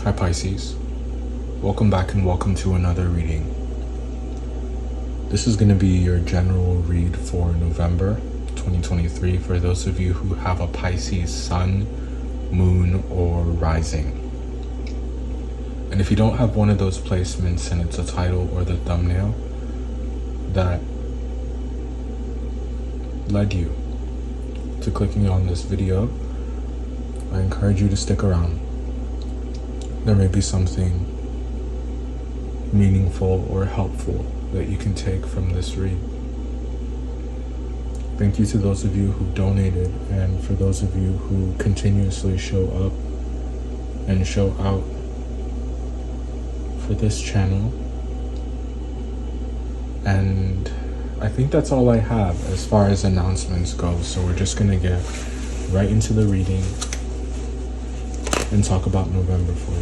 Hi Pisces, welcome back and welcome to another reading. This is going to be your general read for November 2023 for those of you who have a Pisces sun, moon, or rising. And if you don't have one of those placements and it's a title or the thumbnail that led you to clicking on this video, I encourage you to stick around. There may be something meaningful or helpful that you can take from this read. Thank you to those of you who donated, and for those of you who continuously show up and show out for this channel. And I think that's all I have as far as announcements go, so we're just gonna get right into the reading and talk about November for you.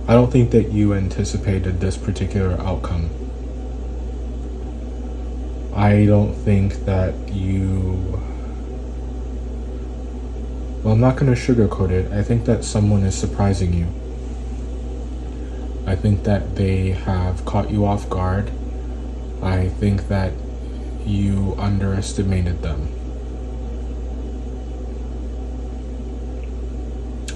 I don't think that you anticipated this particular outcome. I don't think that well, I'm not going to sugarcoat it. I think that someone is surprising you. I think that they have caught you off guard. I think that you underestimated them.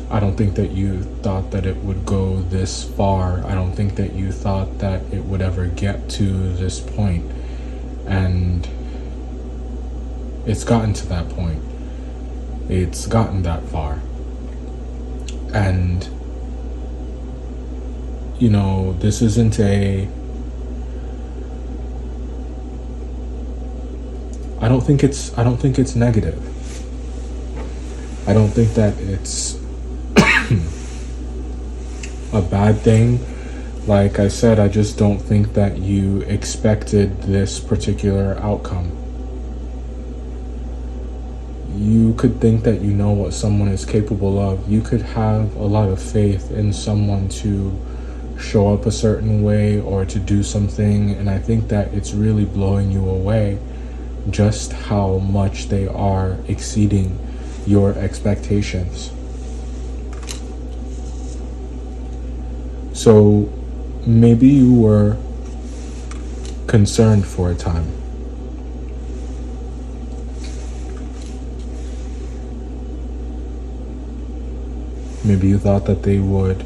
I don't think that you thought that it would go this far. I don't think that you thought that it would ever get to this point. And it's gotten to that point. It's gotten that far. And, you know, this isn't I don't think it's negative. I don't think that it's a bad thing. Like I said, I just don't think that you expected this particular outcome. You could think that you know what someone is capable of. You could have a lot of faith in someone to show up a certain way or to do something, and I think that it's really blowing you away just how much they are exceeding your expectations. So maybe you were concerned for a time. Maybe you thought that they would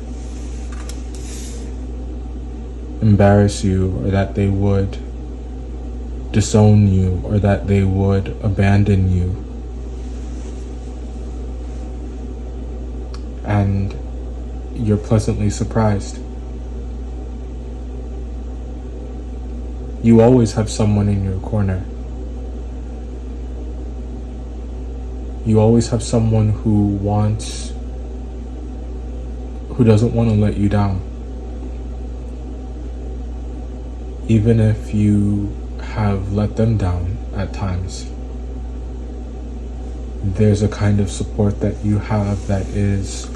embarrass you, or that they would disown you, or that they would abandon you. And you're pleasantly surprised. You always have someone in your corner. You always have someone who doesn't want to let you down. Even if you have let them down at times, there's a kind of support that you have that is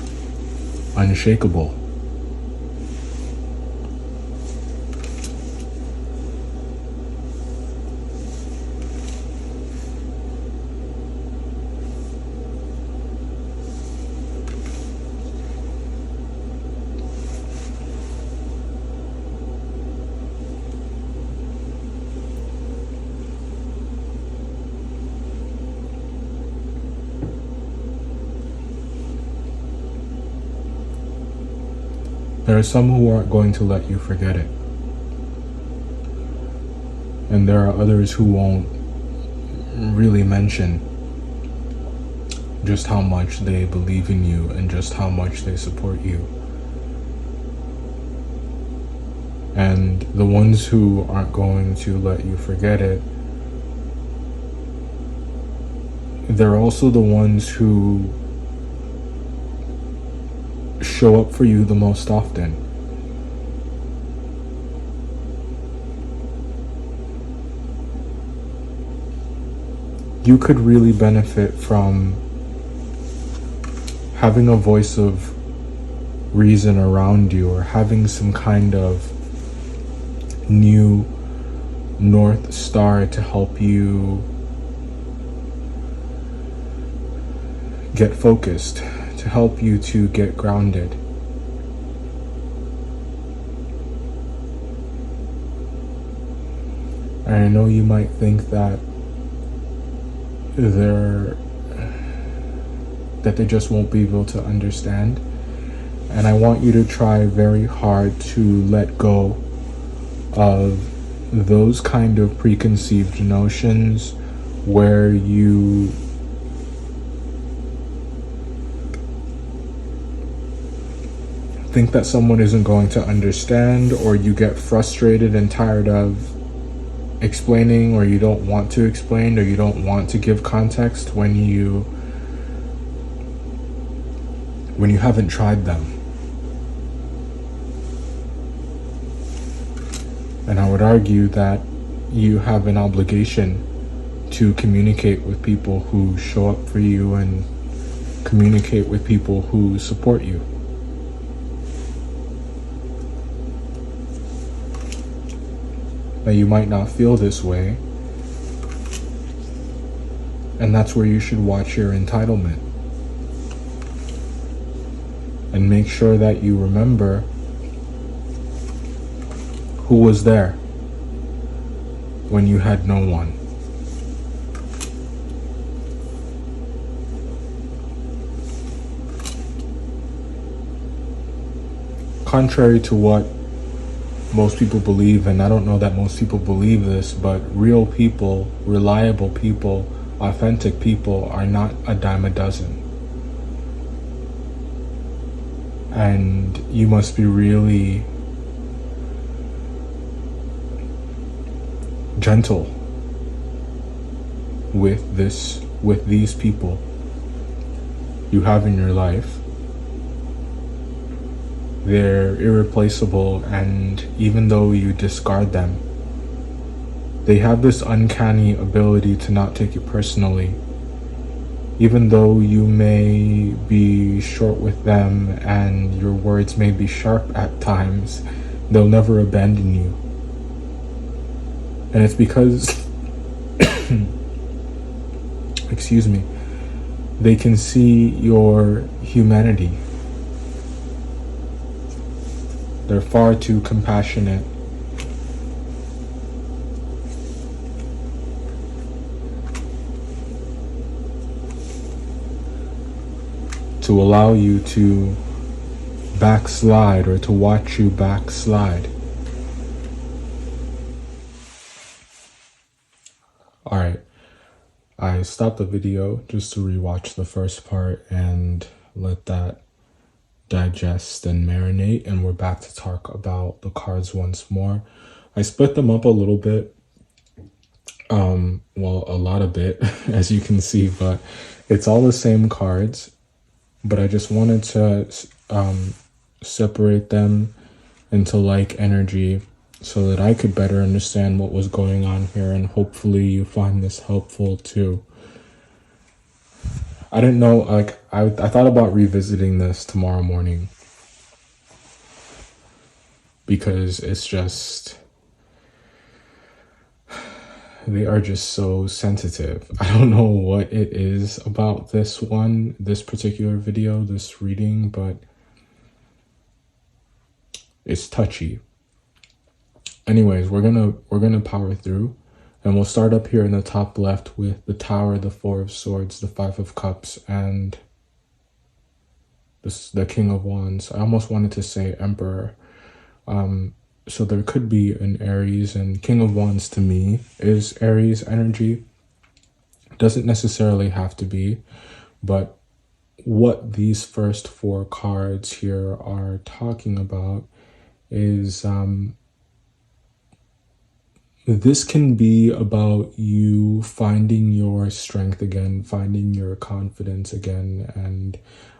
unshakable. There are some who aren't going to let you forget it. And there are others who won't really mention just how much they believe in you and just how much they support you. And the ones who aren't going to let you forget it, they're also the ones who show up for you the most often. You could really benefit from having a voice of reason around you, or having some kind of new North Star to help you get focused, to help you to get grounded. And I know you might think that they just won't be able to understand. And I want you to try very hard to let go of those kind of preconceived notions where you think that someone isn't going to understand, or you get frustrated and tired of explaining, or you don't want to explain, or you don't want to give context when you haven't tried them. And I would argue that you have an obligation to communicate with people who show up for you and communicate with people who support you. Now, you might not feel this way, and that's where you should watch your entitlement. And make sure that you remember who was there when you had no one. Contrary to what most people believe, and I don't know that most people believe this, but real people, reliable people, authentic people are not a dime a dozen. And you must be really gentle with these people you have in your life. They're irreplaceable, and even though you discard them, they have this uncanny ability to not take it personally. Even though you may be short with them and your words may be sharp at times, they'll never abandon you. And it's because, excuse me, they can see your humanity. They're far too compassionate to allow you to backslide, or to watch you backslide. Alright, I stopped the video just to rewatch the first part and let that digest and marinate, and we're back to talk about the cards once more. I split them up a little bit, well, a lot of bit, as you can see, but it's all the same cards. But I just wanted to separate them into like energy so that I could better understand what was going on here, and hopefully you find this helpful too. I didn't know, like, I thought about revisiting this tomorrow morning because it's just, they are just so sensitive. I don't know what it is about this particular video, this reading, but it's touchy. Anyways, we're gonna power through, and we'll start up here in the top left with the Tower, the Four of Swords, the Five of Cups, and the King of Wands. I almost wanted to say Emperor. So there could be an Aries, and King of Wands to me is Aries energy. Doesn't necessarily have to be, but what these first four cards here are talking about is this can be about you finding your strength again, finding your confidence again, and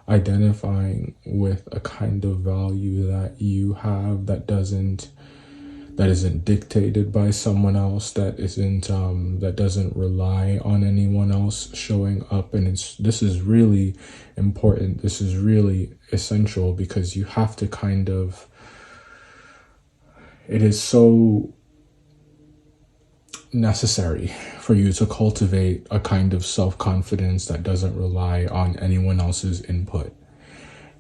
identifying with a kind of value that you have that isn't dictated by someone else, that doesn't rely on anyone else showing up. And this is really important. This is really essential, because you have to it is so necessary for you to cultivate a kind of self-confidence that doesn't rely on anyone else's input.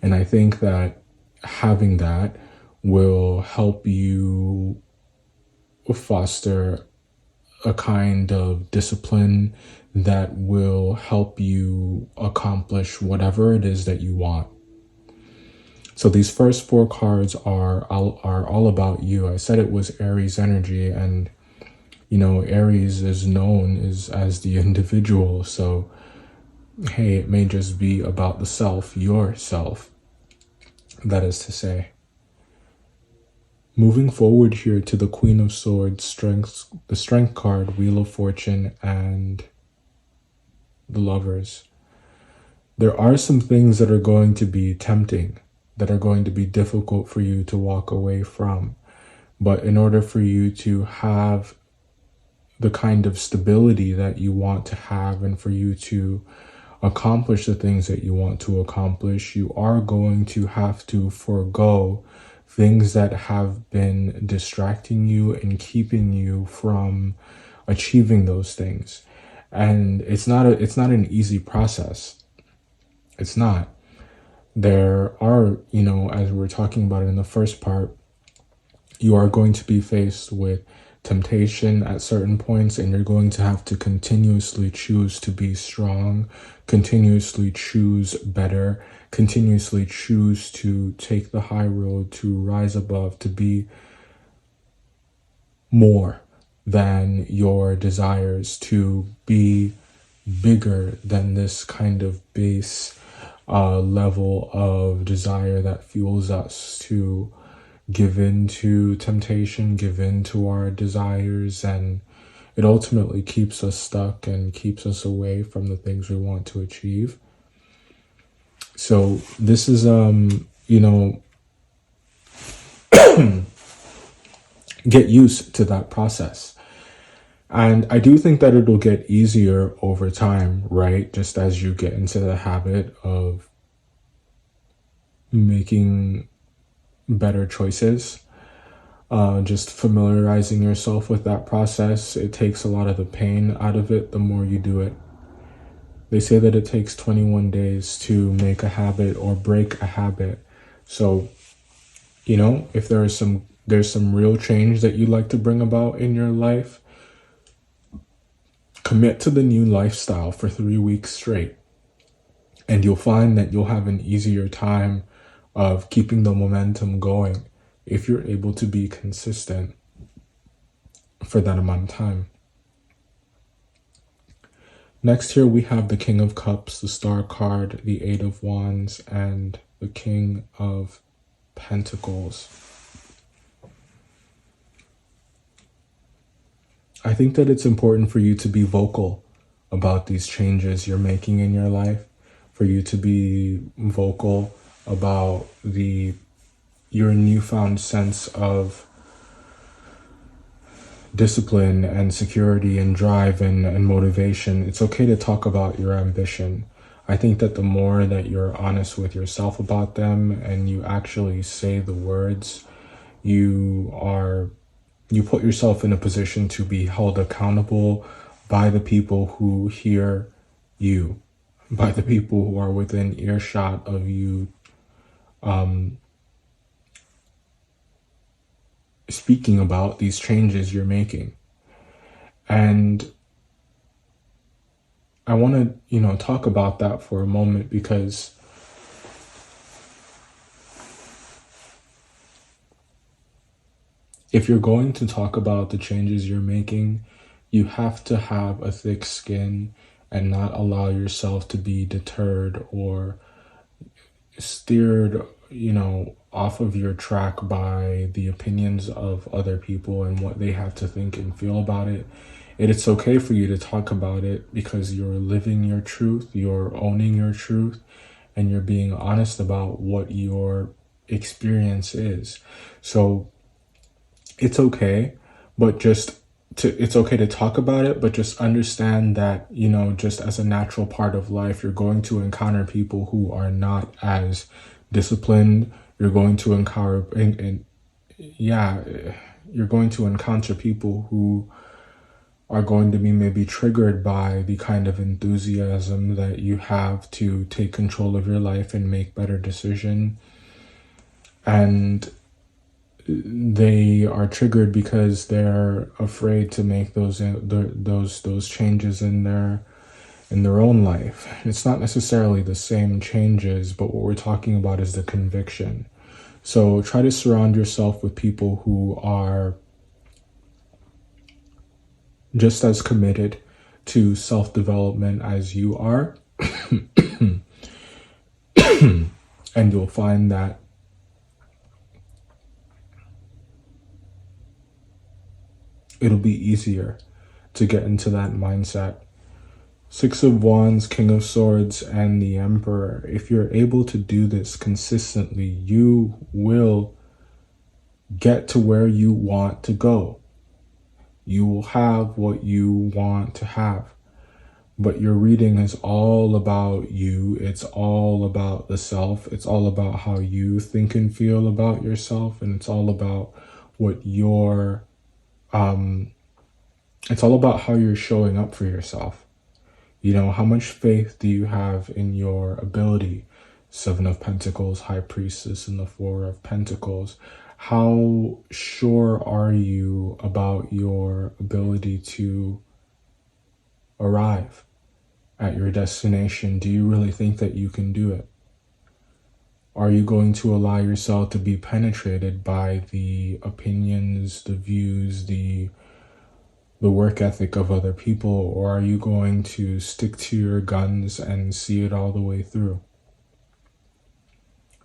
And I think that having that will help you foster a kind of discipline that will help you accomplish whatever it is that you want. So these first four cards are all about you. I said it was Aries energy, and Aries is known as the individual. So hey, it may just be about the self, yourself. That is to say. Moving forward here to the Queen of Swords, the Strength card, Wheel of Fortune, and the Lovers. There are some things that are going to be tempting, that are going to be difficult for you to walk away from. But in order for you to have the kind of stability that you want to have, and for you to accomplish the things that you want to accomplish, you are going to have to forego things that have been distracting you and keeping you from achieving those things. And it's not an easy process. It's not. There are, as we were talking about in the first part, you are going to be faced with temptation at certain points, and you're going to have to continuously choose to be strong, continuously choose better, continuously choose to take the high road, to rise above, to be more than your desires, to be bigger than this kind of base level of desire that fuels us to give in to temptation, give in to our desires, and it ultimately keeps us stuck and keeps us away from the things we want to achieve. So this is, get used to that process. And I do think that it'll get easier over time, right? Just as you get into the habit of making better choices, just familiarizing yourself with that process. It takes a lot of the pain out of it the more you do it. They say that it takes 21 days to make a habit or break a habit. So, if there's some real change that you'd like to bring about in your life, commit to the new lifestyle for 3 weeks straight. And you'll find that you'll have an easier time of keeping the momentum going if you're able to be consistent for that amount of time. Next here we have the King of Cups, the Star card, the Eight of Wands, and the King of Pentacles. I think that it's important for you to be vocal about these changes you're making in your life, for you to be vocal about your newfound sense of discipline and security and drive and motivation. It's okay to talk about your ambition. I think that the more that you're honest with yourself about them and you actually say the words, you put yourself in a position to be held accountable by the people who hear you, by the people who are within earshot of you, speaking about these changes you're making. And I want to, talk about that for a moment, because if you're going to talk about the changes you're making, you have to have a thick skin and not allow yourself to be deterred or steered, off of your track by the opinions of other people and what they have to think and feel about it. It's okay for you to talk about it because you're living your truth, you're owning your truth, and you're being honest about what your experience is. So it's okay, but it's okay to talk about it, but just understand that, just as a natural part of life, you're going to encounter people who are not as disciplined. You're going to encounter, yeah, you're going to encounter people who are going to be maybe triggered by the kind of enthusiasm that you have to take control of your life and make better decisions. And they are triggered because they're afraid to make those changes in their own life. It's not necessarily the same changes, but what we're talking about is the conviction. So try to surround yourself with people who are just as committed to self-development as you are. And you'll find that it'll be easier to get into that mindset. Six of Wands, King of Swords, and the Emperor. If you're able to do this consistently, you will get to where you want to go. You will have what you want to have. But your reading is all about you. It's all about the self. It's all about how you think and feel about yourself. And it's all about what it's all about how you're showing up for yourself. How much faith do you have in your ability? Seven of Pentacles, High Priestess, and the Four of Pentacles. How sure are you about your ability to arrive at your destination? Do you really think that you can do it? Are you going to allow yourself to be penetrated by the opinions, the views, the work ethic of other people, or are you going to stick to your guns and see it all the way through?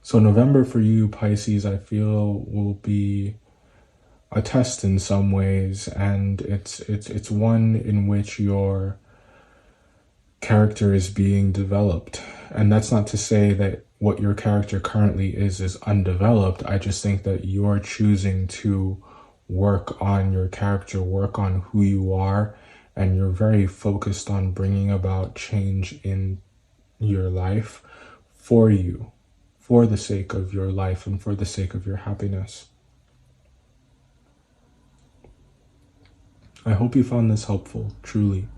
So November for you, Pisces, I feel will be a test in some ways, and it's one in which your character is being developed. And that's not to say that what your character currently is undeveloped. I just think that you're choosing to work on your character, work on who you are, and you're very focused on bringing about change in your life for you, for the sake of your life and for the sake of your happiness. I hope you found this helpful, truly.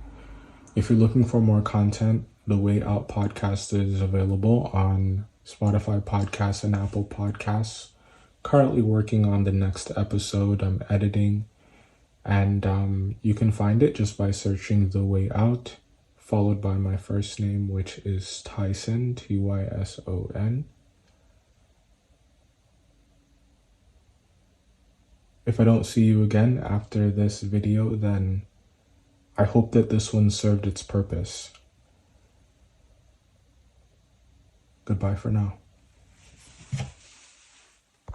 If you're looking for more content, the Way Out podcast is available on Spotify podcasts and Apple podcasts. Currently working on the next episode. I'm editing, and you can find it just by searching The Way Out, followed by my first name, which is Tyson, Tyson. If I don't see you again after this video, then I hope that this one served its purpose. Goodbye for now.